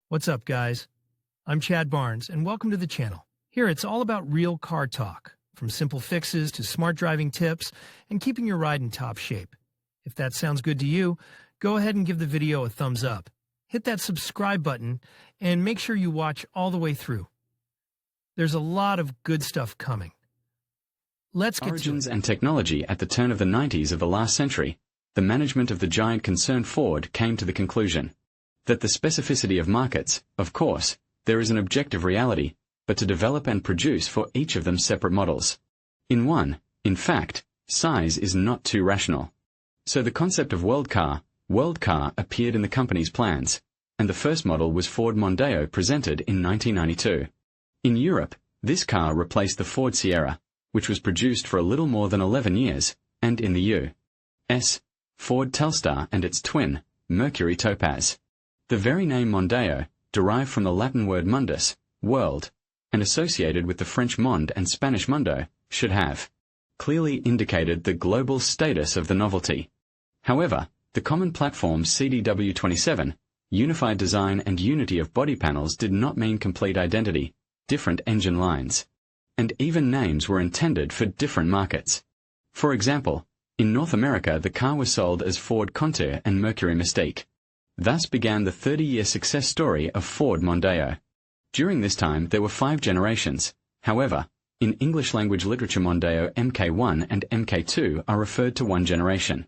What's up, guys? I'm Chad Barnes, and welcome to the channel. Here, it's all about real car talk, from simple fixes to smart driving tips and keeping your ride in top shape. If that sounds good to you, go ahead and give the video a thumbs up. Hit that subscribe button and make sure you watch all the way through. There's a lot of good stuff coming. Let's get Origins to it. and technology. At the turn of the 90s of the last century, the management of the giant concern Ford came to the conclusion that the specificity of markets, of course, there is an objective reality, but to develop and produce for each of them separate models. In fact, size is not too rational. So the concept of world car appeared in the company's plans, and the first model was Ford Mondeo, presented in 1992. In Europe, this car replaced the Ford Sierra, which was produced for a little more than 11 years, and in the U.S., Ford Telstar and its twin, Mercury Topaz. The very name Mondeo, derived from the Latin word mundus, world, and associated with the French monde and Spanish mundo, should have clearly indicated the global status of the novelty. However, the common platform CDW27, unified design and unity of body panels did not mean complete identity, different engine lines, and even names were intended for different markets. For example, in North America the car was sold as Ford Contour and Mercury Mystique. Thus began the 30-year success story of Ford Mondeo. During this time there were 5 generations. However, in English-language literature Mondeo Mk1 and Mk2 are referred to one generation.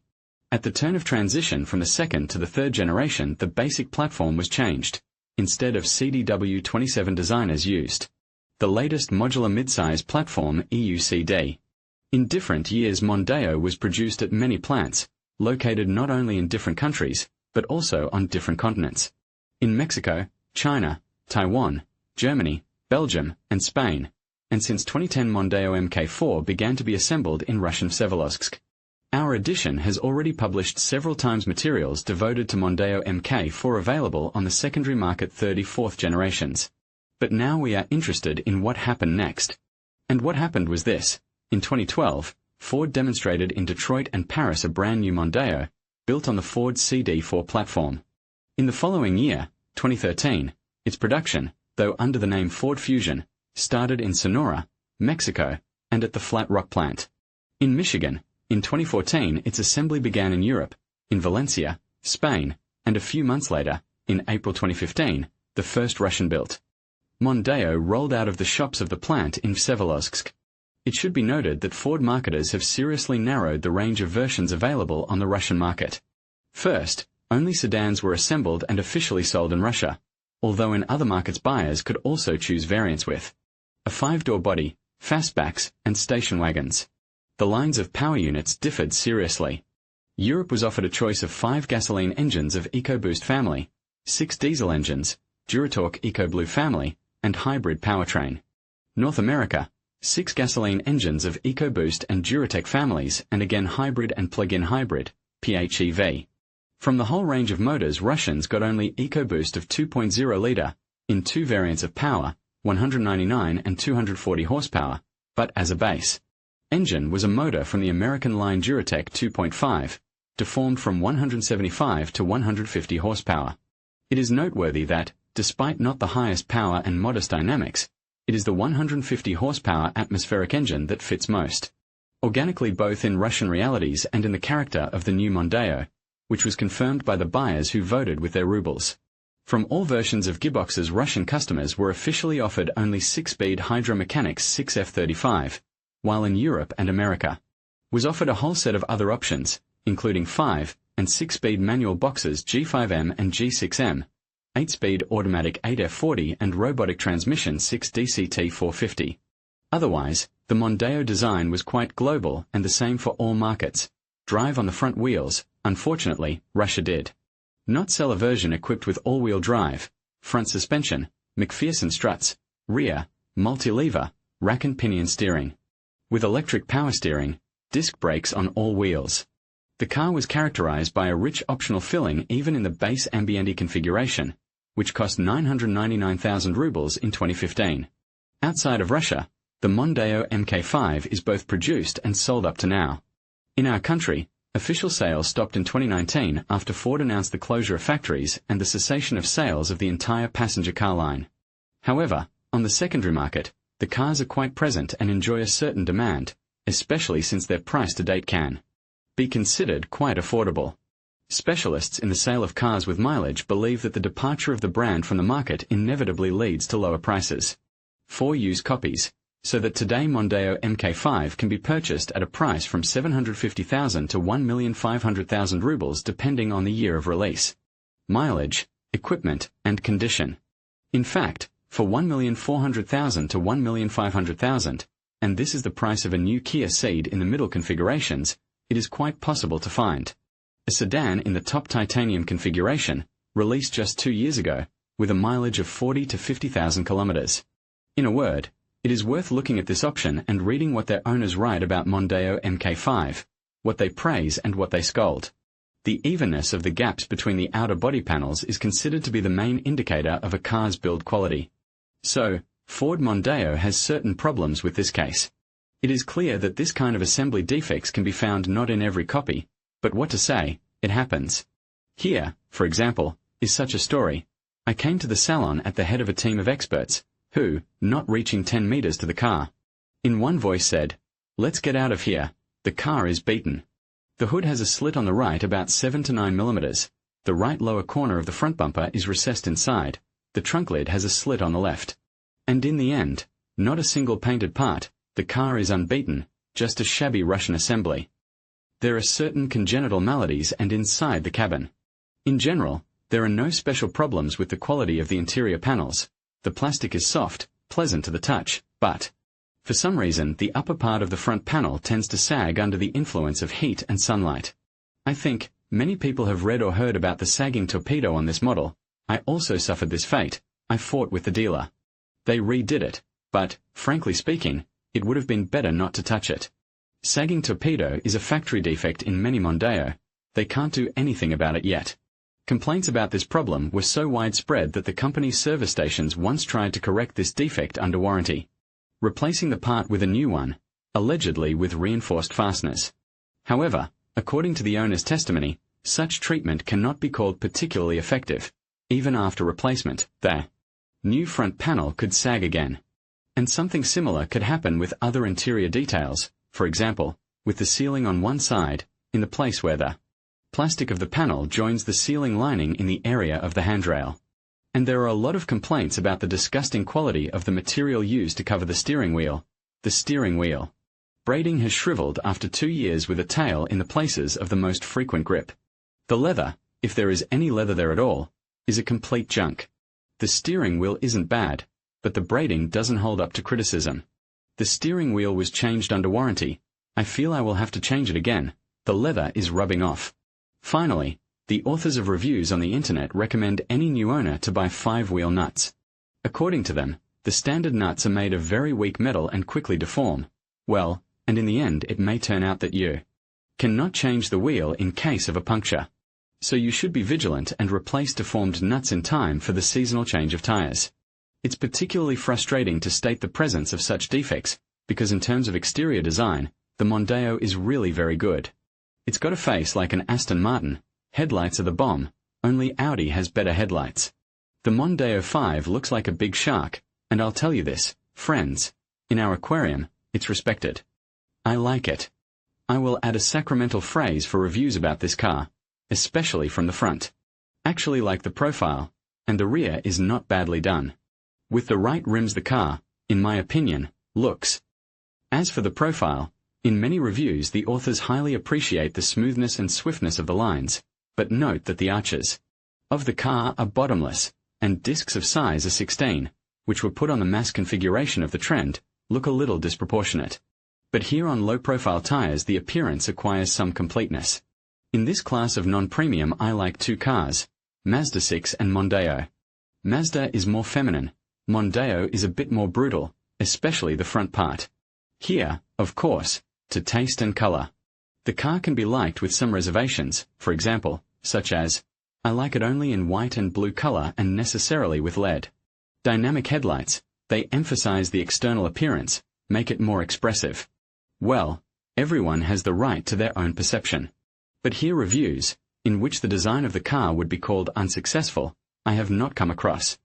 At the turn of transition from the second to the third generation, the basic platform was changed. Instead of CDW27, designers used the latest modular midsize platform EUCD. In different years Mondeo was produced at many plants, located not only in different countries, but also on different continents. In Mexico, China, Taiwan, Germany, Belgium, and Spain, and since 2010 Mondeo Mk4 began to be assembled in Russian Vsevolozhsk. Our edition has already published several times materials devoted to Mondeo Mk4 available on the secondary market 34th generations. But now we are interested in what happened next. And what happened was this. In 2012, Ford demonstrated in Detroit and Paris a brand new Mondeo, built on the Ford CD4 platform. In the following year, 2013, its production, though under the name Ford Fusion, started in Sonora, Mexico, and at the Flat Rock plant. In Michigan, in 2014 its assembly began in Europe, in Valencia, Spain, and a few months later, in April 2015, the first Russian-built Mondeo rolled out of the shops of the plant in Vsevolozhsk. It should be noted that Ford marketers have seriously narrowed the range of versions available on the Russian market. First, only sedans were assembled and officially sold in Russia, although in other markets buyers could also choose variants with a 5-door body, fastbacks, and station wagons. The lines of power units differed seriously. Europe was offered a choice of 5 gasoline engines of EcoBoost family, 6 diesel engines, Duratorque EcoBlue family, and hybrid powertrain. North America, 6 gasoline engines of EcoBoost and Duratec families, and again hybrid and plug-in hybrid, PHEV. From the whole range of motors, Russians got only EcoBoost of 2.0-liter, in 2 variants of power, 199 and 240 horsepower, but as a base engine was a motor from the American line Duratec 2.5, deformed from 175 to 150 horsepower. It is noteworthy that, despite not the highest power and modest dynamics, it is the 150 horsepower atmospheric engine that fits most organically both in Russian realities and in the character of the new Mondeo, which was confirmed by the buyers who voted with their rubles. From all versions of gearboxes, Russian customers were officially offered only 6-speed Hydro-Mechanics 6F35, while in Europe and America was offered a whole set of other options, including 5- and 6-speed manual boxes G5M and G6M, 8-speed automatic 8F40 and robotic transmission 6DCT450. Otherwise, the Mondeo design was quite global and the same for all markets. Drive on the front wheels. Unfortunately, Russia did not sell a version equipped with all-wheel drive, front suspension, McPherson struts, rear, multi-lever, rack and pinion steering, with electric power steering, disc brakes on all wheels. The car was characterized by a rich optional filling even in the base Ambiente configuration, which cost 999,000 rubles in 2015. Outside of Russia, the Mondeo Mk5 is both produced and sold up to now. In our country, a Official sales stopped in 2019 after Ford announced the closure of factories and the cessation of sales of the entire passenger car line. However, on the secondary market, the cars are quite present and enjoy a certain demand, especially since their price to date can be considered quite affordable. Specialists in the sale of cars with mileage believe that the departure of the brand from the market inevitably leads to lower prices for used copies, so that today Mondeo Mk5 can be purchased at a price from 750,000 to 1,500,000 rubles depending on the year of release, mileage, equipment, and condition. In fact, for 1,400,000 to 1,500,000, and this is the price of a new Kia Ceed in the middle configurations, it is quite possible to find a sedan in the top titanium configuration, released just 2 years ago, with a mileage of 40 to 50,000 kilometers. In a word, it is worth looking at this option and reading what their owners write about Mondeo Mk5, what they praise and what they scold. The evenness of the gaps between the outer body panels is considered to be the main indicator of a car's build quality. So, Ford Mondeo has certain problems with this case. It is clear that this kind of assembly defects can be found not in every copy, but what to say, it happens. Here, for example, is such a story. I came to the salon at the head of a team of experts, who, not reaching 10 meters to the car, in one voice said, "Let's get out of here, the car is beaten." The hood has a slit on the right about 7 to 9 millimeters, the right lower corner of the front bumper is recessed inside, the trunk lid has a slit on the left. And in the end, not a single painted part, the car is unbeaten, just a shabby Russian assembly. There are certain congenital maladies and inside the cabin. In general, there are no special problems with the quality of the interior panels. The plastic is soft, pleasant to the touch, but for some reason the upper part of the front panel tends to sag under the influence of heat and sunlight. I think many people have read or heard about the sagging torpedo on this model. I also suffered this fate. I fought with the dealer. They redid it, but, frankly speaking, it would have been better not to touch it. Sagging torpedo is a factory defect in many Mondeo. They can't do anything about it yet. Complaints about this problem were so widespread that the company's service stations once tried to correct this defect under warranty, replacing the part with a new one, allegedly with reinforced fasteners. However, according to the owner's testimony, such treatment cannot be called particularly effective. Even after replacement, the new front panel could sag again. And something similar could happen with other interior details, for example, with the ceiling on one side, in the place where the plastic of the panel joins the ceiling lining in the area of the handrail. And there are a lot of complaints about the disgusting quality of the material used to cover the steering wheel. The steering wheel braiding has shriveled after 2 years with a tail in the places of the most frequent grip. The leather, if there is any leather there at all, is a complete junk. The steering wheel isn't bad, but the braiding doesn't hold up to criticism. The steering wheel was changed under warranty. I feel I will have to change it again. The leather is rubbing off. Finally, the authors of reviews on the internet recommend any new owner to buy 5-wheel nuts. According to them, the standard nuts are made of very weak metal and quickly deform. Well, and in the end it may turn out that you cannot change the wheel in case of a puncture. So you should be vigilant and replace deformed nuts in time for the seasonal change of tires. It's particularly frustrating to state the presence of such defects, because in terms of exterior design, the Mondeo is really very good. It's got a face like an Aston Martin, headlights are the bomb, only Audi has better headlights. The Mondeo 5 looks like a big shark, and I'll tell you this, friends, in our aquarium, it's respected. I like it. I will add a sacramental phrase for reviews about this car, especially from the front. Actually like the profile, and the rear is not badly done. With the right rims the car, in my opinion, looks. As for the profile, in many reviews the authors highly appreciate the smoothness and swiftness of the lines, but note that the arches of the car are bottomless, and discs of size are 16, which were put on the mass configuration of the Trend, look a little disproportionate. But here on low-profile tires the appearance acquires some completeness. In this class of non-premium I like 2 cars, Mazda 6 and Mondeo. Mazda is more feminine, Mondeo is a bit more brutal, especially the front part. Here, of course, to taste and color. The car can be liked with some reservations, for example, such as, I like it only in white and blue color and necessarily with LED. Dynamic headlights, they emphasize the external appearance, make it more expressive. Well, everyone has the right to their own perception. But here reviews, in which the design of the car would be called unsuccessful, I have not come across.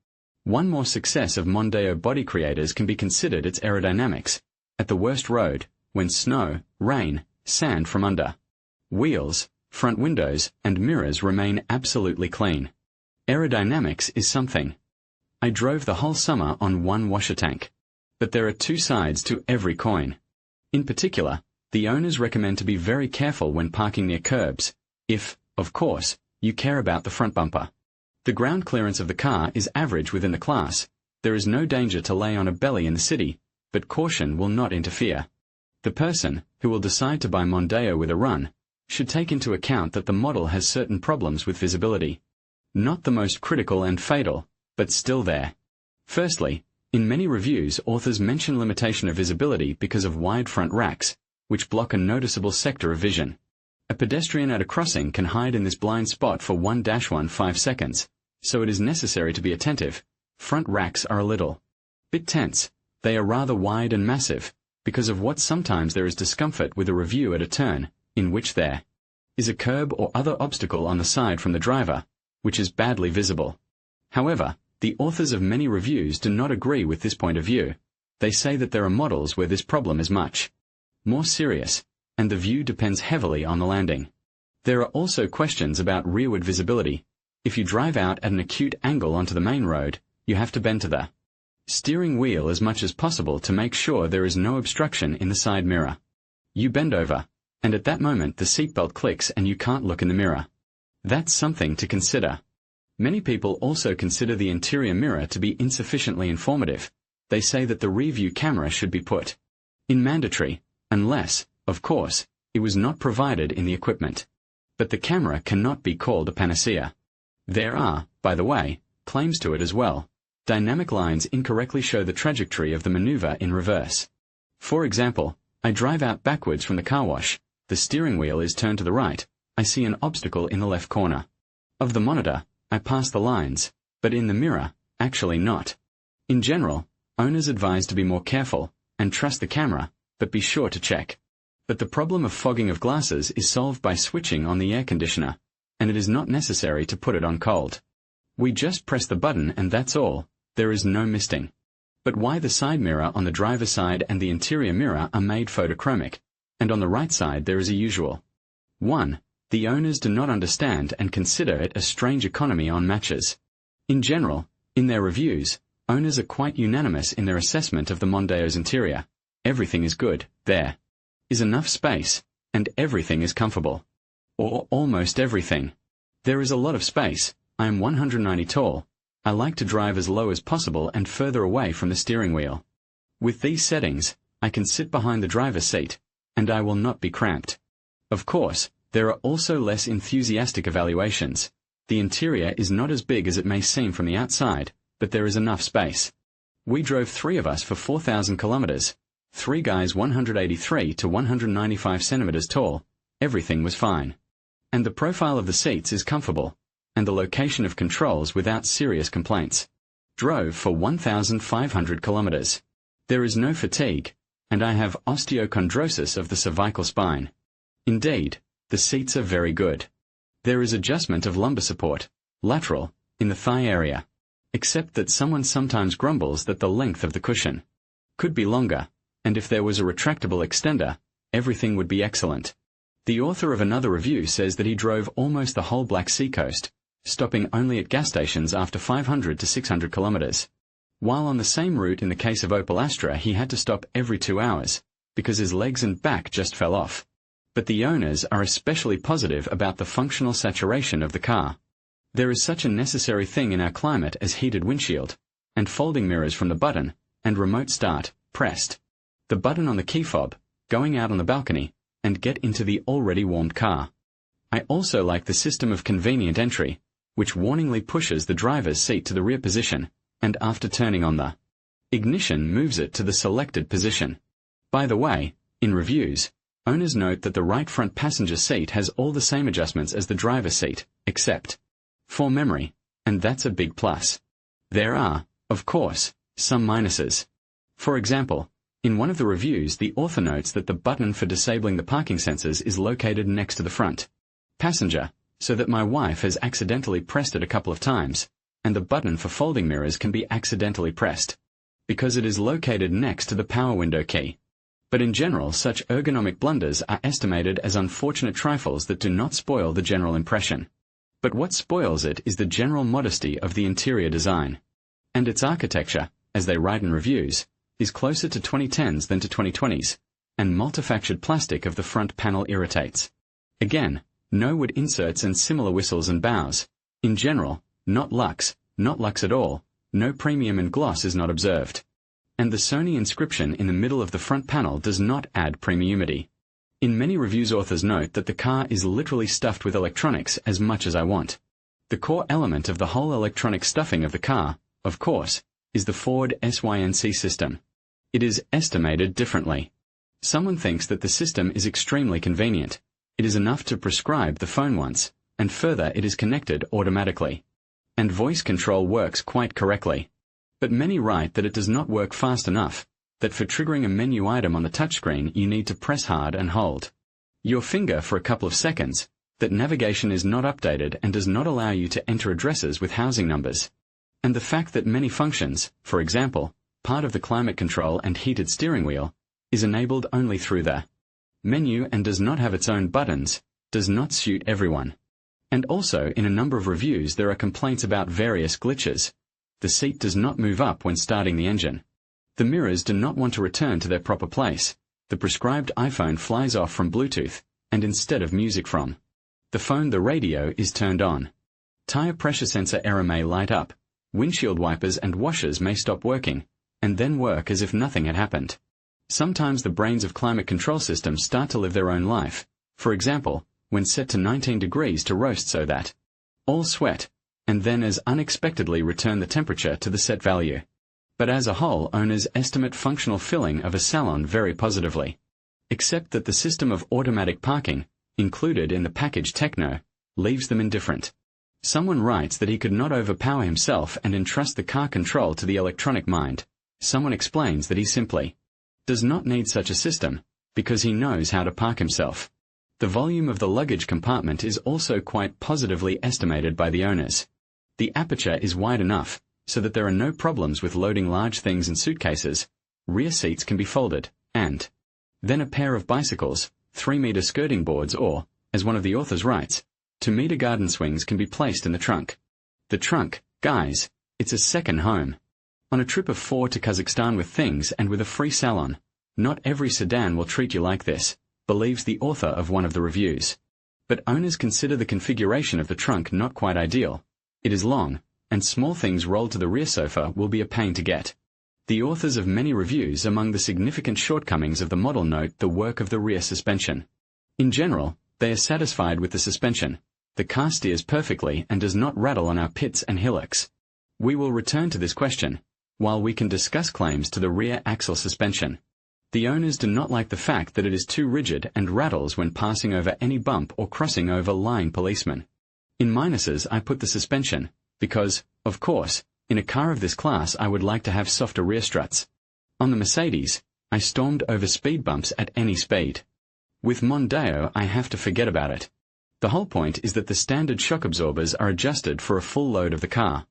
One more success of Mondeo body creators can be considered its aerodynamics. At the worst road, when snow, rain, sand from under. Wheels, front windows, and mirrors remain absolutely clean. Aerodynamics is something. I drove the whole summer on one washer tank. But there are two sides to every coin. In particular, the owners recommend to be very careful when parking near curbs, if, of course, you care about the front bumper. The ground clearance of the car is average within the class. There is no danger to lay on a belly in the city, but caution will not interfere. The person, who will decide to buy Mondeo with a run, should take into account that the model has certain problems with visibility. Not the most critical and fatal, but still there. Firstly, in many reviews authors mention limitation of visibility because of wide front racks, which block a noticeable sector of vision. A pedestrian at a crossing can hide in this blind spot for 1-15 seconds, so it is necessary to be attentive. Front racks are a little bit tense. They are rather wide and massive, because of what sometimes there is discomfort with a review at a turn, in which there is a curb or other obstacle on the side from the driver, which is badly visible. However, the authors of many reviews do not agree with this point of view. They say that there are models where this problem is much more serious, and the view depends heavily on the landing. There are also questions about rearward visibility. If you drive out at an acute angle onto the main road, you have to bend to the steering wheel as much as possible to make sure there is no obstruction in the side mirror. You bend over, and at that moment the seatbelt clicks and you can't look in the mirror. That's something to consider. Many people also consider the interior mirror to be insufficiently informative. They say that the rear view camera should be put in mandatory, unless, of course, it was not provided in the equipment. But the camera cannot be called a panacea. There are, by the way, claims to it as well. Dynamic lines incorrectly show the trajectory of the maneuver in reverse. For example, I drive out backwards from the car wash, the steering wheel is turned to the right, I see an obstacle in the left corner of the monitor, I pass the lines, but in the mirror, actually not. In general, owners advise to be more careful, and trust the camera, but be sure to check. But the problem of fogging of glasses is solved by switching on the air conditioner, and it is not necessary to put it on cold. We just press the button and that's all, there is no misting. But why the side mirror on the driver's side and the interior mirror are made photochromic, and on the right side there is a usual 1. The owners do not understand and consider it a strange economy on matches. In general, in their reviews, owners are quite unanimous in their assessment of the Mondeo's interior. Everything is good, there is enough space, and everything is comfortable. Or almost everything. There is a lot of space. I am 190 tall. I like to drive as low as possible and further away from the steering wheel. With these settings, I can sit behind the driver's seat, and I will not be cramped. Of course, there are also less enthusiastic evaluations. The interior is not as big as it may seem from the outside, but there is enough space. We drove 3 of us for 4,000 kilometers. 3 guys 183 to 195 centimeters tall. Everything was fine. And the profile of the seats is comfortable, and the location of controls without serious complaints. Drove for 1,500 kilometers. There is no fatigue, and I have osteochondrosis of the cervical spine. Indeed, the seats are very good. There is adjustment of lumbar support, lateral, in the thigh area, except that someone sometimes grumbles that the length of the cushion could be longer, and if there was a retractable extender, everything would be excellent. The author of another review says that he drove almost the whole Black Sea coast, stopping only at gas stations after 500 to 600 kilometers. While on the same route in the case of Opel Astra he had to stop every 2 hours, because his legs and back just fell off. But the owners are especially positive about the functional saturation of the car. There is such a necessary thing in our climate as heated windshield, and folding mirrors from the button, and remote start, pressed. The button on the key fob, going out on the balcony, and get into the already warmed car. I also like the system of convenient entry, which warningly pushes the driver's seat to the rear position, and after turning on the ignition moves it to the selected position. By the way, in reviews, owners note that the right front passenger seat has all the same adjustments as the driver's seat, except for memory, and that's a big plus. There are, of course, some minuses. For example, in one of the reviews the author notes that the button for disabling the parking sensors is located next to the front Passenger, so that my wife has accidentally pressed it a couple of times, and the button for folding mirrors can be accidentally pressed, because it is located next to the power window key. But in general, such ergonomic blunders are estimated as unfortunate trifles that do not spoil the general impression. But what spoils it is the general modesty of the interior design. And its architecture, as they write in reviews, is closer to 2010s than to 2020s, and multifactured plastic of the front panel irritates. Again, no wood inserts and similar whistles and bows. In general, not luxe at all, no premium and gloss is not observed. And the Sony inscription in the middle of the front panel does not add premiumity. In many reviews, authors note that the car is literally stuffed with electronics as much as I want. The core element of the whole electronic stuffing of the car, of course, is the Ford SYNC system. It is estimated differently. Someone thinks that the system is extremely convenient. It is enough to prescribe the phone once, and further it is connected automatically. And voice control works quite correctly. But many write that it does not work fast enough, that for triggering a menu item on the touchscreen you need to press hard and hold your finger for a couple of seconds, that navigation is not updated and does not allow you to enter addresses with housing numbers. And the fact that many functions, for example, part of the climate control and heated steering wheel, is enabled only through the menu and does not have its own buttons, does not suit everyone. And also, in a number of reviews there are complaints about various glitches. The seat does not move up when starting the engine. The mirrors do not want to return to their proper place. The prescribed iPhone flies off from Bluetooth, and instead of music from the phone the radio is turned on. Tire pressure sensor error may light up. Windshield wipers and washers may stop working, and then work as if nothing had happened. Sometimes the brains of climate control systems start to live their own life, for example, when set to 19 degrees to roast so that all sweat, and then as unexpectedly return the temperature to the set value. But as a whole, owners estimate functional filling of a salon very positively. Except that the system of automatic parking, included in the package Techno, leaves them indifferent. Someone writes that he could not overpower himself and entrust the car control to the electronic mind. Someone explains that he simply does not need such a system, because he knows how to park himself. The volume of the luggage compartment is also quite positively estimated by the owners. The aperture is wide enough, so that there are no problems with loading large things in suitcases. Rear seats can be folded, and then a pair of bicycles, 3-meter skirting boards or, as one of the authors writes, 2-meter garden swings can be placed in the trunk. The trunk, guys, it's a second home. On a trip of 4 to Kazakhstan with things and with a free salon, not every sedan will treat you like this, believes the author of one of the reviews. But owners consider the configuration of the trunk not quite ideal. It is long, and small things rolled to the rear sofa will be a pain to get. The authors of many reviews among the significant shortcomings of the model note the work of the rear suspension. In general, they are satisfied with the suspension. The car steers perfectly and does not rattle on our pits and hillocks. We will return to this question, while we can discuss claims to the rear axle suspension. The owners do not like the fact that it is too rigid and rattles when passing over any bump or crossing over lying policemen. In minuses I put the suspension, because, of course, in a car of this class I would like to have softer rear struts. On the Mercedes, I stormed over speed bumps at any speed. With Mondeo I have to forget about it. The whole point is that the standard shock absorbers are adjusted for a full load of the car.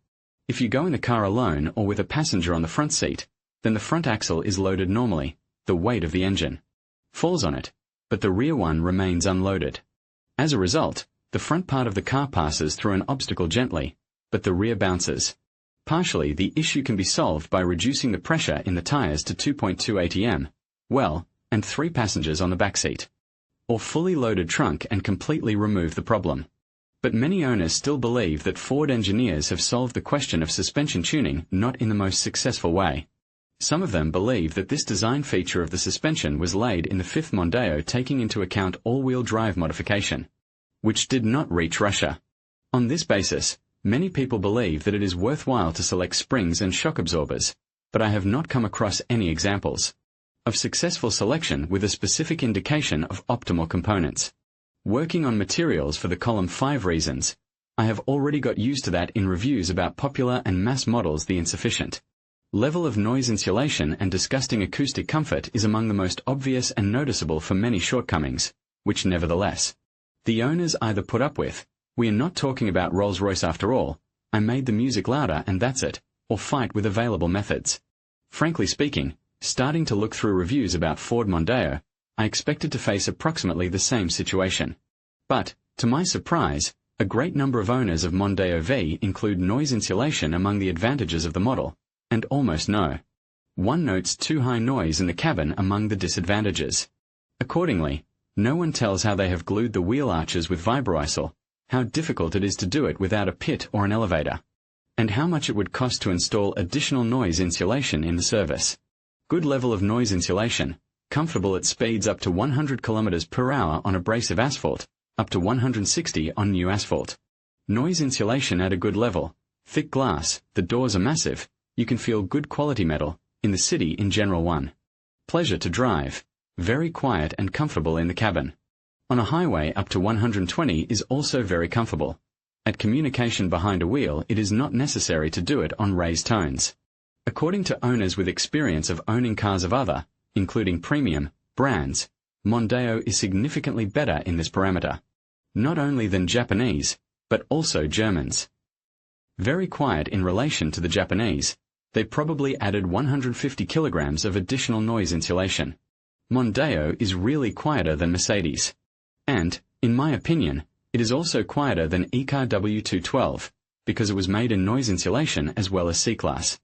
If you go in the car alone or with a passenger on the front seat, then the front axle is loaded normally, the weight of the engine falls on it, but the rear one remains unloaded. As a result, the front part of the car passes through an obstacle gently, but the rear bounces. Partially the issue can be solved by reducing the pressure in the tires to 2.2 atm, and 3 passengers on the back seat. Or fully loaded trunk and completely remove the problem. But many owners still believe that Ford engineers have solved the question of suspension tuning not in the most successful way. Some of them believe that this design feature of the suspension was laid in the 5th Mondeo taking into account all-wheel drive modification, which did not reach Russia. On this basis, many people believe that it is worthwhile to select springs and shock absorbers, but I have not come across any examples of successful selection with a specific indication of optimal components. Working on materials for the column 5 reasons, I have already got used to that in reviews about popular and mass models. The insufficient level of noise insulation and disgusting acoustic comfort is among the most obvious and noticeable for many shortcomings, which nevertheless The owners either put up with, "We are not talking about Rolls-Royce after all, I made the music louder and that's it," or fight with available methods. Frankly speaking, starting to look through reviews about Ford Mondeo, I expected to face approximately the same situation. But, to my surprise, a great number of owners of Mondeo V include noise insulation among the advantages of the model, and almost no. One notes too high noise in the cabin among the disadvantages. Accordingly, no one tells how they have glued the wheel arches with vibroisil, how difficult it is to do it without a pit or an elevator, and how much it would cost to install additional noise insulation in the service. Good level of noise insulation, comfortable at speeds up to 100 km per hour on abrasive asphalt, up to 160 on new asphalt. Noise insulation at a good level, thick glass, the doors are massive, you can feel good quality metal, in the city in General 1. Pleasure to drive, very quiet and comfortable in the cabin. On a highway up to 120 is also very comfortable. At communication behind a wheel it is not necessary to do it on raised tones. According to owners with experience of owning cars of other, including premium, brands, Mondeo is significantly better in this parameter. Not only than Japanese, but also Germans. Very quiet in relation to the Japanese, they probably added 150 kilograms of additional noise insulation. Mondeo is really quieter than Mercedes. And, in my opinion, it is also quieter than E-Car W212, because it was made in noise insulation as well as C-Class.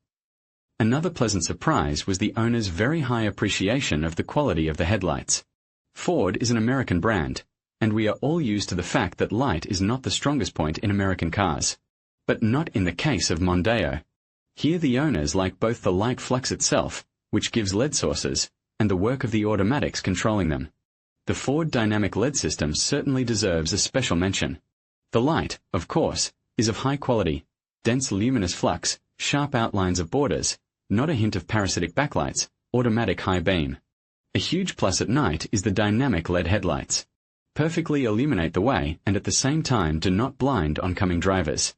Another pleasant surprise was the owner's very high appreciation of the quality of the headlights. Ford is an American brand, and we are all used to the fact that light is not the strongest point in American cars. But not in the case of Mondeo. Here the owners like both the light flux itself, which gives LED sources, and the work of the automatics controlling them. The Ford dynamic LED system certainly deserves a special mention. The light, of course, is of high quality, dense luminous flux, sharp outlines of borders, not a hint of parasitic backlights, automatic high beam. A huge plus at night is the dynamic LED headlights. Perfectly illuminate the way and at the same time do not blind oncoming drivers.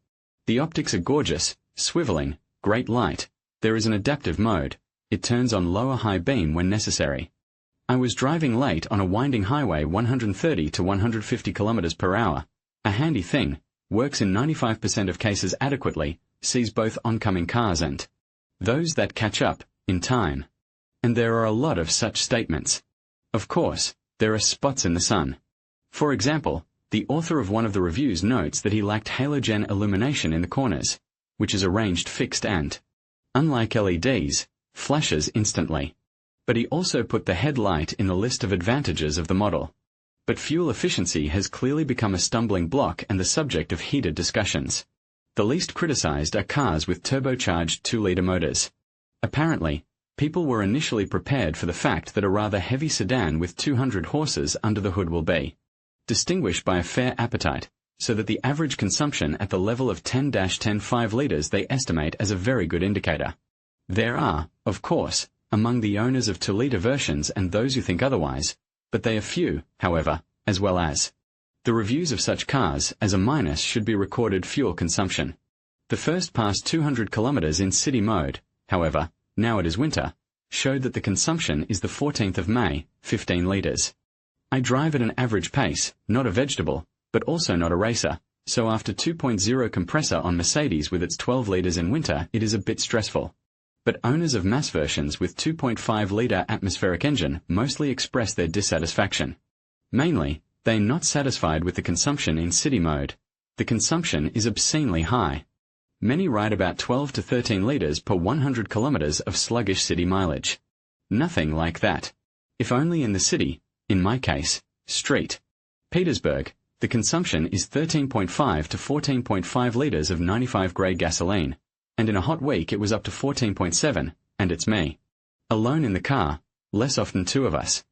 The optics are gorgeous, swiveling, great light. There is an adaptive mode. It turns on lower high beam when necessary. I was driving late on a winding highway 130 to 150 km per hour. A handy thing, works in 95% of cases adequately, sees both oncoming cars and those that catch up, in time. And there are a lot of such statements. Of course, there are spots in the sun. For example, the author of one of the reviews notes that he lacked halogen illumination in the corners, which is arranged fixed and, unlike LEDs, flashes instantly. But he also put the headlight in the list of advantages of the model. But fuel efficiency has clearly become a stumbling block and the subject of heated discussions. The least criticized are cars with turbocharged 2-liter motors. Apparently, people were initially prepared for the fact that a rather heavy sedan with 200 horses under the hood will be distinguished by a fair appetite, so that the average consumption at the level of 10-10 5 liters they estimate as a very good indicator. There are, of course, among the owners of 2-liter versions and those who think otherwise, but they are few, however, as well as the reviews of such cars as a minus should be recorded fuel consumption. The first past 200 kilometers in city mode, however, now it is winter, showed that the consumption is the 14th of May, 15 liters. I drive at an average pace, not a vegetable, but also not a racer, so after 2.0 compressor on Mercedes with its 12 liters in winter it is a bit stressful. But owners of mass versions with 2.5-liter atmospheric engine mostly express their dissatisfaction. Mainly, they are not satisfied with the consumption in city mode. The consumption is obscenely high. Many ride about 12 to 13 liters per 100 kilometers of sluggish city mileage. Nothing like that. If only in the city, in my case, street. Petersburg, the consumption is 13.5 to 14.5 liters of 95 grade gasoline, and in a hot week it was up to 14.7, and it's me. Alone in the car, less often two of us.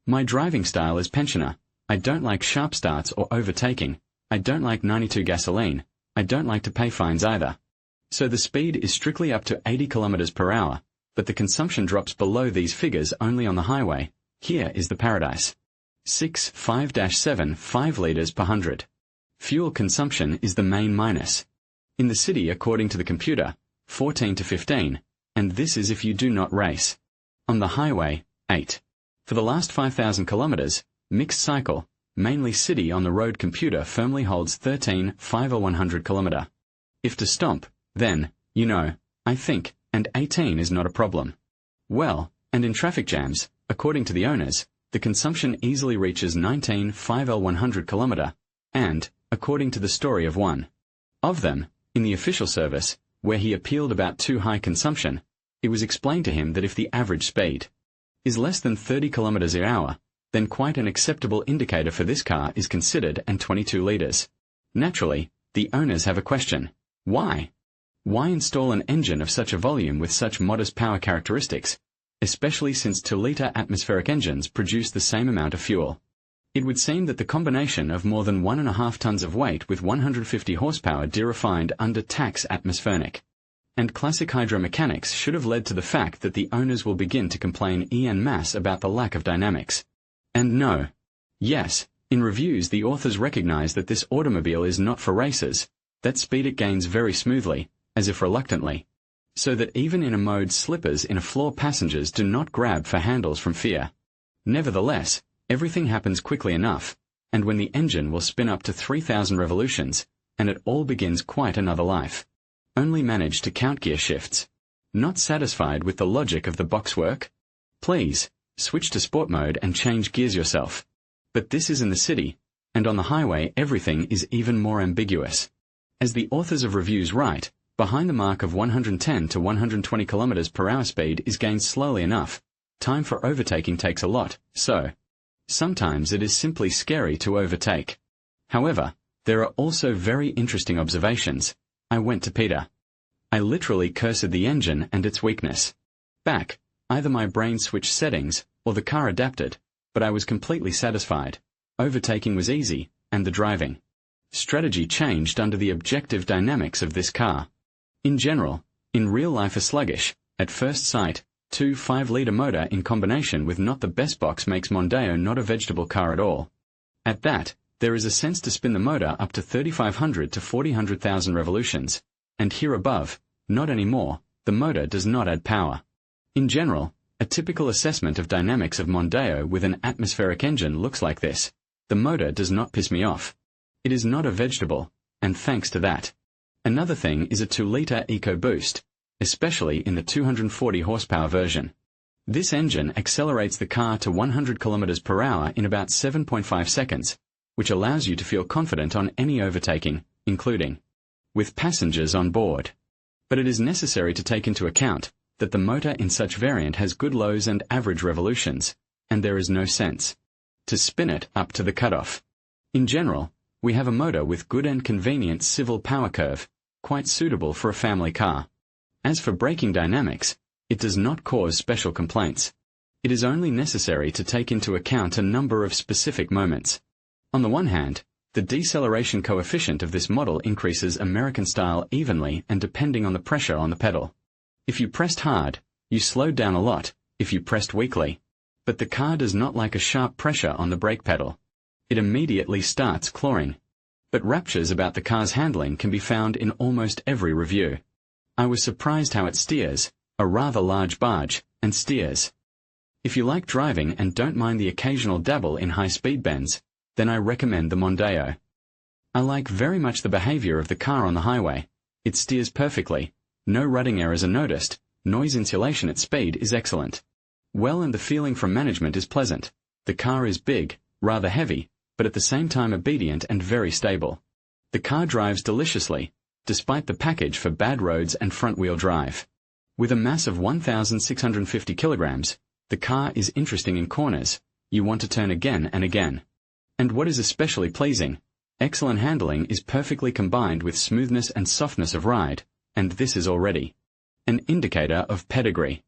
My driving style is pensioner. I don't like sharp starts or overtaking. I don't like 92 gasoline. I don't like to pay fines either. So the speed is strictly up to 80 kilometers per hour, but the consumption drops below these figures only on the highway. Here is the paradise. 5-7 5 liters per 100. Fuel consumption is the main minus. In the city, according to the computer, 14 to 15, and this is if you do not race. On the highway, 8. For the last 5,000 kilometers, mixed cycle, mainly city on the road computer firmly holds 13.5 or 100 km. If to stomp, then, I think, and 18 is not a problem. Well, and in traffic jams, according to the owners, the consumption easily reaches 19.5 or 100 km, and, according to the story of one of them, in the official service, where he appealed about too high consumption, it was explained to him that if the average speed is less than 30 km an hour, then quite an acceptable indicator for this car is considered and 22 litres. Naturally, the owners have a question. Why? Why install an engine of such a volume with such modest power characteristics, especially since 2-litre atmospheric engines produce the same amount of fuel? It would seem that the combination of more than 1.5 tons of weight with 150 horsepower de-refined under tax atmospheric and classic hydromechanics should have led to the fact that the owners will begin to complain en masse about the lack of dynamics. And no. Yes, in reviews the authors recognize that this automobile is not for racers, that speed it gains very smoothly, as if reluctantly, so that even in a mode slippers in a floor passengers do not grab for handles from fear. Nevertheless, everything happens quickly enough, and when the engine will spin up to 3,000 revolutions, and it all begins quite another life. Only manage to count gear shifts. Not satisfied with the logic of the boxwork? Please, switch to sport mode and change gears yourself. But this is in the city, and on the highway everything is even more ambiguous. As the authors of reviews write, behind the mark of 110 to 120 km per hour speed is gained slowly enough. Time for overtaking takes a lot, so sometimes it is simply scary to overtake. However, there are also very interesting observations. I went to Peter. I literally cursed the engine and its weakness. Back, either my brain switched settings, or the car adapted, but I was completely satisfied. Overtaking was easy, and the driving strategy changed under the objective dynamics of this car. In general, in real life a sluggish, at first sight, 2.5-litre motor in combination with not the best box makes Mondeo not a vegetable car at all. At that, there is a sense to spin the motor up to 3,500 to 400,000 revolutions, and here above, not anymore, the motor does not add power. In general, a typical assessment of dynamics of Mondeo with an atmospheric engine looks like this. The motor does not piss me off. It is not a vegetable, and thanks to that. Another thing is a 2-litre EcoBoost, especially in the 240 horsepower version. This engine accelerates the car to 100 km per hour in about 7.5 seconds, which allows you to feel confident on any overtaking, including with passengers on board. But it is necessary to take into account that the motor in such variant has good lows and average revolutions, and there is no sense to spin it up to the cutoff. In general, we have a motor with good and convenient civil power curve, quite suitable for a family car. As for braking dynamics, it does not cause special complaints. It is only necessary to take into account a number of specific moments. On the one hand, the deceleration coefficient of this model increases American style evenly and depending on the pressure on the pedal. If you pressed hard, you slowed down a lot, if you pressed weakly. But the car does not like a sharp pressure on the brake pedal. It immediately starts clawing. But raptures about the car's handling can be found in almost every review. I was surprised how it steers, a rather large barge, and steers. If you like driving and don't mind the occasional dabble in high-speed bends, then I recommend the Mondeo. I like very much the behavior of the car on the highway. It steers perfectly, no rutting errors are noticed, noise insulation at speed is excellent. Well, and the feeling from management is pleasant. The car is big, rather heavy, but at the same time obedient and very stable. The car drives deliciously, despite the package for bad roads and front-wheel drive. With a mass of 1,650 kilograms, the car is interesting in corners. You want to turn again and again. And what is especially pleasing, excellent handling is perfectly combined with smoothness and softness of ride, and this is already an indicator of pedigree.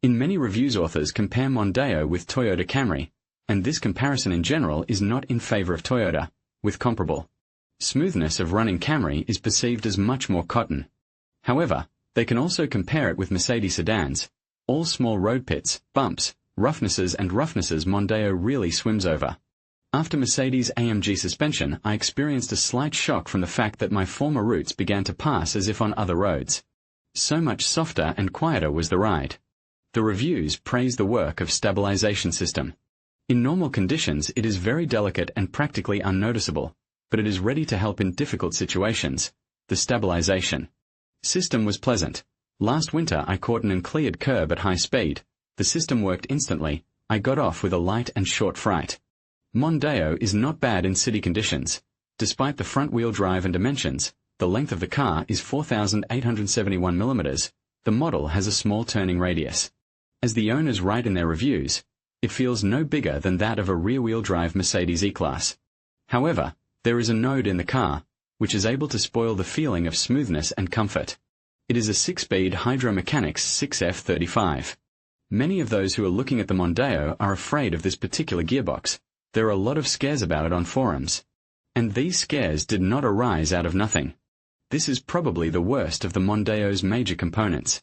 In many reviews authors compare Mondeo with Toyota Camry, and this comparison in general is not in favor of Toyota, with comparable smoothness of running Camry is perceived as much more cotton. However, they can also compare it with Mercedes sedans, all small road pits, bumps, roughnesses Mondeo really swims over. After Mercedes AMG suspension, I experienced a slight shock from the fact that my former routes began to pass as if on other roads. So much softer and quieter was the ride. The reviews praise the work of stabilization system. In normal conditions it is very delicate and practically unnoticeable, but it is ready to help in difficult situations. The stabilization system was pleasant. Last winter I caught an uncleared curb at high speed. The system worked instantly. I got off with a light and short fright. Mondeo is not bad in city conditions. Despite the front-wheel drive and dimensions, the length of the car is 4,871 mm. The model has a small turning radius. As the owners write in their reviews, it feels no bigger than that of a rear-wheel drive Mercedes E-Class. However, there is a node in the car, which is able to spoil the feeling of smoothness and comfort. It is a 6-speed Hydromechanics 6F35. Many of those who are looking at the Mondeo are afraid of this particular gearbox. There are a lot of scares about it on forums. And these scares did not arise out of nothing. This is probably the worst of the Mondeo's major components.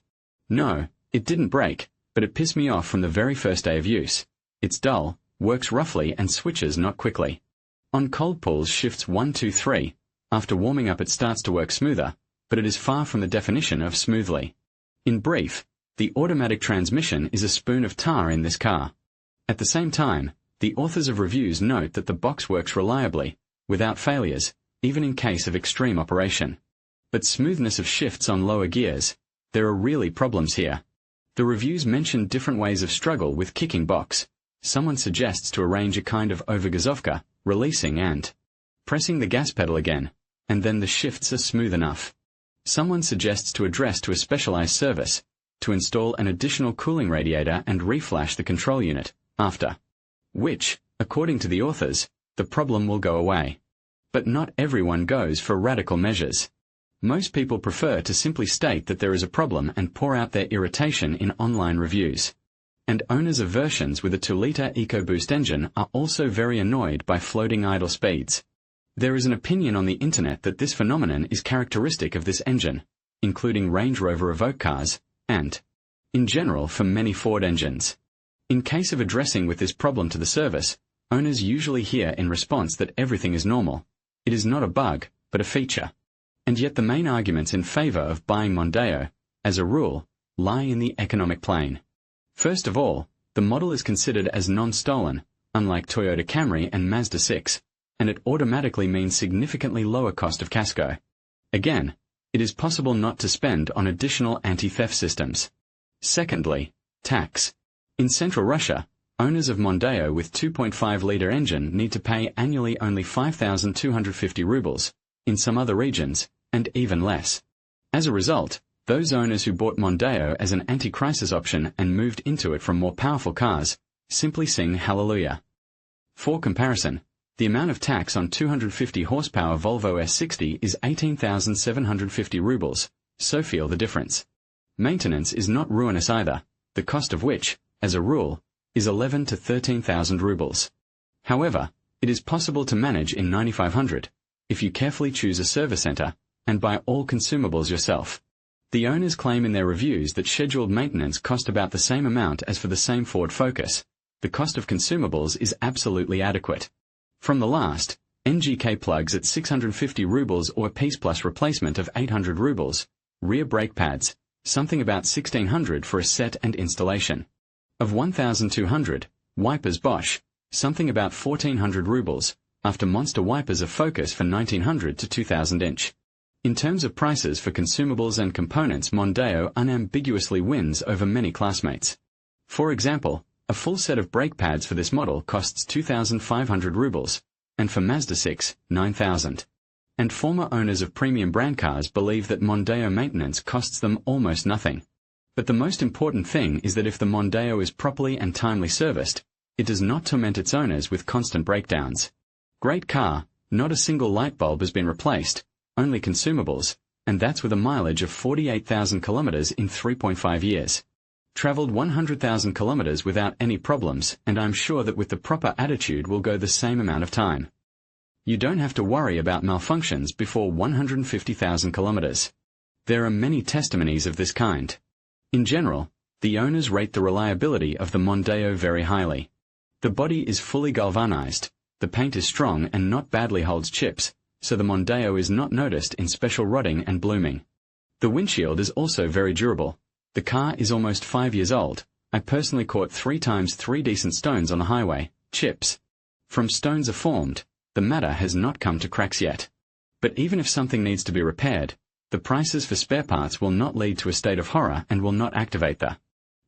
No, it didn't break, but it pissed me off from the very first day of use. It's dull, works roughly and switches not quickly. On cold pulls shifts 1, 2, 3. After warming up it starts to work smoother, but it is far from the definition of smoothly. In brief, the automatic transmission is a spoon of tar in this car. At the same time, the authors of reviews note that the box works reliably, without failures, even in case of extreme operation. But smoothness of shifts on lower gears, there are really problems here. The reviews mention different ways of struggle with kicking box. Someone suggests to arrange a kind of overgazovka, releasing and pressing the gas pedal again, and then the shifts are smooth enough. Someone suggests to address to a specialized service, to install an additional cooling radiator and reflash the control unit, after which, according to the authors, the problem will go away. But not everyone goes for radical measures. Most people prefer to simply state that there is a problem and pour out their irritation in online reviews. And owners of versions with a 2-liter EcoBoost engine are also very annoyed by floating idle speeds. There is an opinion on the internet that this phenomenon is characteristic of this engine, including Range Rover Evoque cars, and, in general, for many Ford engines. In case of addressing with this problem to the service, owners usually hear in response that everything is normal. It is not a bug, but a feature. And yet the main arguments in favor of buying Mondeo, as a rule, lie in the economic plane. First of all, the model is considered as non-stolen, unlike Toyota Camry and Mazda 6, and it automatically means significantly lower cost of casco. Again, it is possible not to spend on additional anti-theft systems. Secondly, tax. In Central Russia, owners of Mondeo with 2.5-liter engine need to pay annually only 5,250 rubles, in some other regions, and even less. As a result, those owners who bought Mondeo as an anti-crisis option and moved into it from more powerful cars, simply sing hallelujah. For comparison, the amount of tax on 250 horsepower Volvo S60 is 18,750 rubles, so feel the difference. Maintenance is not ruinous either, the cost of which, as a rule, is 11 to 13,000 rubles. However, it is possible to manage in 9,500, if you carefully choose a service center, and buy all consumables yourself. The owners claim in their reviews that scheduled maintenance cost about the same amount as for the same Ford Focus. The cost of consumables is absolutely adequate. From the last, NGK plugs at 650 rubles or piece plus replacement of 800 rubles, rear brake pads, something about 1,600 for a set and installation. Of 1,200, wipers Bosch, something about 1,400 rubles, after monster wipers of Focus for 1,900 to 2,000 inch. In terms of prices for consumables and components, Mondeo unambiguously wins over many classmates. For example, a full set of brake pads for this model costs 2,500 rubles, and for Mazda 6, 9,000. And former owners of premium brand cars believe that Mondeo maintenance costs them almost nothing. But the most important thing is that if the Mondeo is properly and timely serviced, it does not torment its owners with constant breakdowns. Great car, not a single light bulb has been replaced, only consumables, and that's with a mileage of 48,000 kilometers in 3.5 years. Traveled 100,000 kilometers without any problems, and I'm sure that with the proper attitude will go the same amount of time. You don't have to worry about malfunctions before 150,000 kilometers. There are many testimonies of this kind. In general, the owners rate the reliability of the Mondeo very highly. The body is fully galvanized, the paint is strong and not badly holds chips, so the Mondeo is not noticed in special rotting and blooming. The windshield is also very durable. The car is almost 5 years old. I personally caught 3 times 3 decent stones on the highway, chips. From stones are formed, the matter has not come to cracks yet. But even if something needs to be repaired, the prices for spare parts will not lead to a state of horror and will not activate the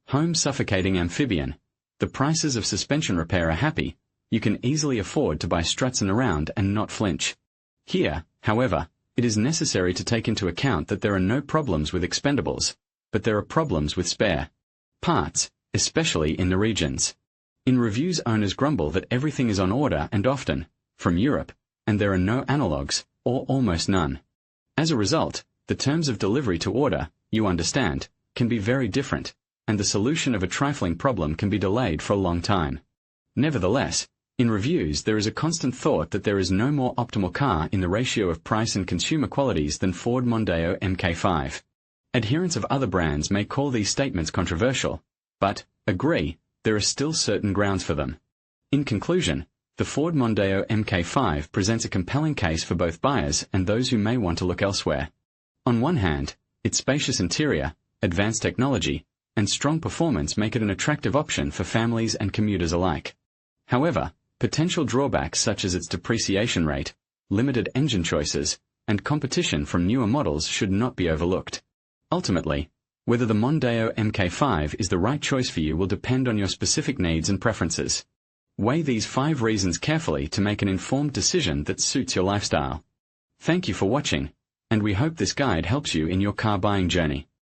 home suffocating amphibian. The prices of suspension repair are happy. You can easily afford to buy Strutsen around and not flinch. Here, however, it is necessary to take into account that there are no problems with expendables, but there are problems with spare parts, especially in the regions. In reviews, owners grumble that everything is on order and often from Europe, and there are no analogues, or almost none. As a result, the terms of delivery to order, you understand, can be very different, and the solution of a trifling problem can be delayed for a long time. Nevertheless, in reviews there is a constant thought that there is no more optimal car in the ratio of price and consumer qualities than Ford Mondeo Mk5. Adherents of other brands may call these statements controversial, but, agree, there are still certain grounds for them. In conclusion, the Ford Mondeo Mk5 presents a compelling case for both buyers and those who may want to look elsewhere. On one hand, its spacious interior, advanced technology, and strong performance make it an attractive option for families and commuters alike. However, potential drawbacks such as its depreciation rate, limited engine choices, and competition from newer models should not be overlooked. Ultimately, whether the Mondeo Mk5 is the right choice for you will depend on your specific needs and preferences. Weigh these 5 reasons carefully to make an informed decision that suits your lifestyle. Thank you for watching, and we hope this guide helps you in your car buying journey.